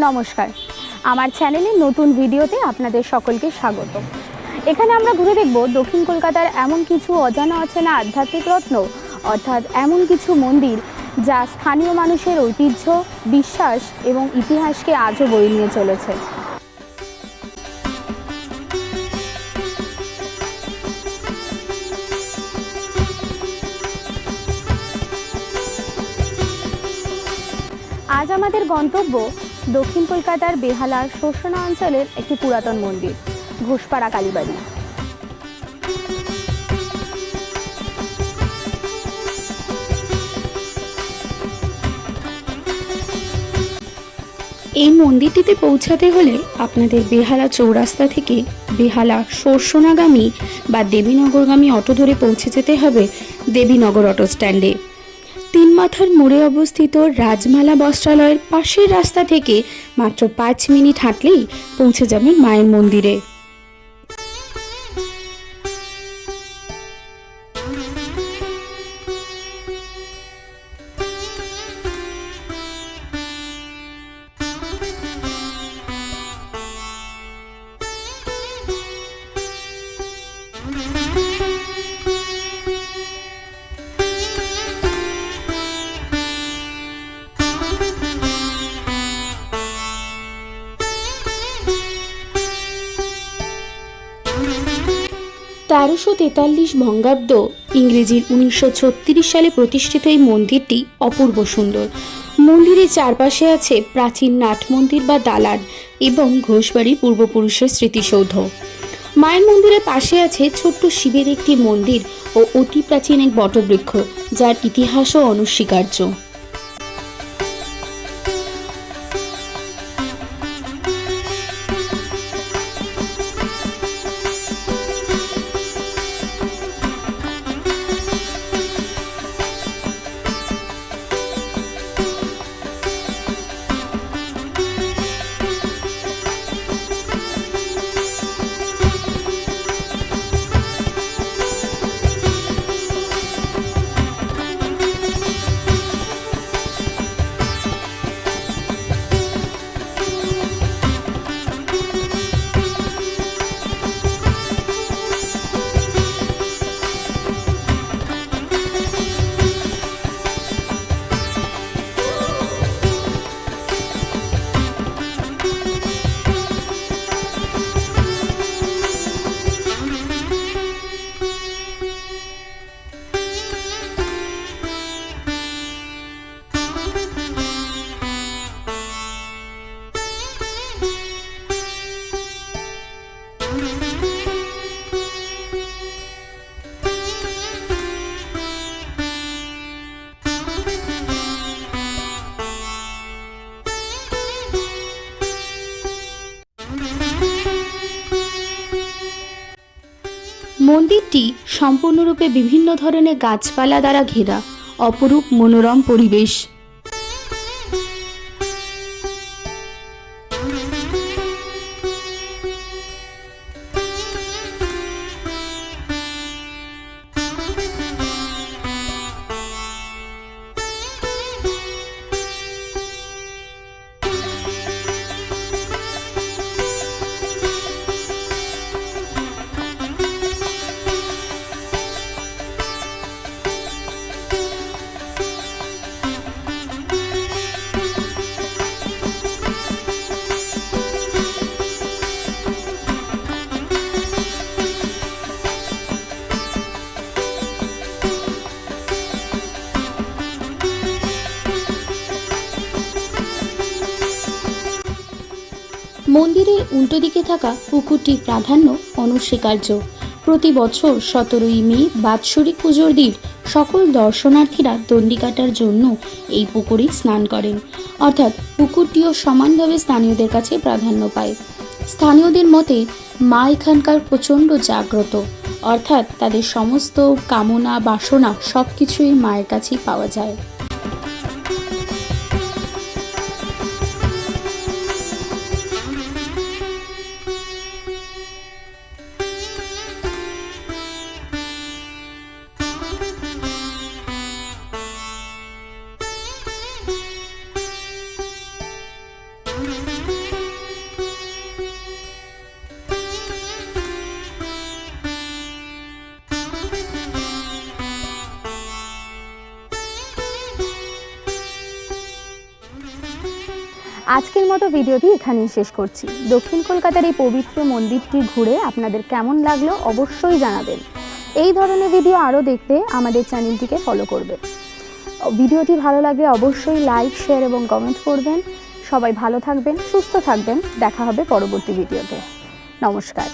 নমস্কার, আমার চ্যানেলের নতুন ভিডিওতে আপনাদের সকলকে স্বাগত। এখানে আমরা ঘুরে দেখব দক্ষিণ কলকাতার এমন কিছু অজানা অচেনা আধ্যাত্মিক রত্ন, অর্থাৎ এমন কিছু মন্দির যা স্থানীয় মানুষের ঐতিহ্য, বিশ্বাস এবং ইতিহাসকে আজও বয়ে নিয়ে চলেছে। আজ আমাদের গন্তব্য দক্ষিণ কলকাতার বেহালার শোষণা অঞ্চলের একটি পুরাতন মন্দির, ঘোষপাড়া কালীবাড়ি। এই মন্দিরটিতে পৌঁছাতে হলে আপনাদের বেহালা চৌরাস্তা থেকে বেহালা শোষণাগামী বা দেবীনগরগামী অটো ধরে পৌঁছে যেতে হবে দেবীনগর অটো স্ট্যান্ডে। তিন মাথার মোড়ে অবস্থিত রাজমালা বস্ত্রালয়ের পাশের রাস্তা থেকে মাত্র 5 মিনিট হাঁটলেই পৌঁছে যাবেন মায়ের মন্দিরে। বঙ্গাব্দ ইংরেজির 1936 সালে প্রতিষ্ঠিত এই মন্দিরটি অপূর্ব সুন্দর। মন্দিরের চারপাশে আছে প্রাচীন নাট মন্দির বা দালান এবং ঘোষবাড়ির পূর্বপুরুষের স্মৃতিসৌধ। মায়ের মন্দিরের পাশে আছে ছোট্ট শিবের একটি মন্দির ও অতি প্রাচীন এক বটবৃক্ষ, যার ইতিহাসও অনস্বীকার্য। মন্দিরটি সম্পূর্ণরূপে বিভিন্ন ধরনের গাছপালা দ্বারা ঘেরা, অপরূপ মনোরম পরিবেশ। মন্দিরের উল্টো দিকে থাকা পুকুরটির প্রাধান্য অনস্বীকার্য। প্রতি বছর 17ই মে বাৎসরিক পুজোর দিন সকল দর্শনার্থীরা দণ্ডিকাটার জন্য এই পুকুরেই স্নান করেন, অর্থাৎ পুকুরটিও সমানভাবে স্থানীয়দের কাছে প্রাধান্য পায়। স্থানীয়দের মতে মা এখানকার প্রচণ্ড জাগ্রত, অর্থাৎ তাদের সমস্ত কামনা বাসনা সব কিছুই মায়ের কাছেই পাওয়া যায়। আজকের মতো ভিডিওটি এখানেই শেষ করছি। দক্ষিণ কলকাতার এই পবিত্র মন্দিরটি ঘুরে আপনাদের কেমন লাগলো অবশ্যই জানাবেন। এই ধরনের ভিডিও আরও দেখতে আমাদের চ্যানেলটিকে ফলো করবেন। ভিডিওটি ভালো লাগলে অবশ্যই লাইক, শেয়ার এবং কমেন্ট করবেন। সবাই ভালো থাকবেন, সুস্থ থাকবেন। দেখা হবে পরবর্তী ভিডিওতে। নমস্কার।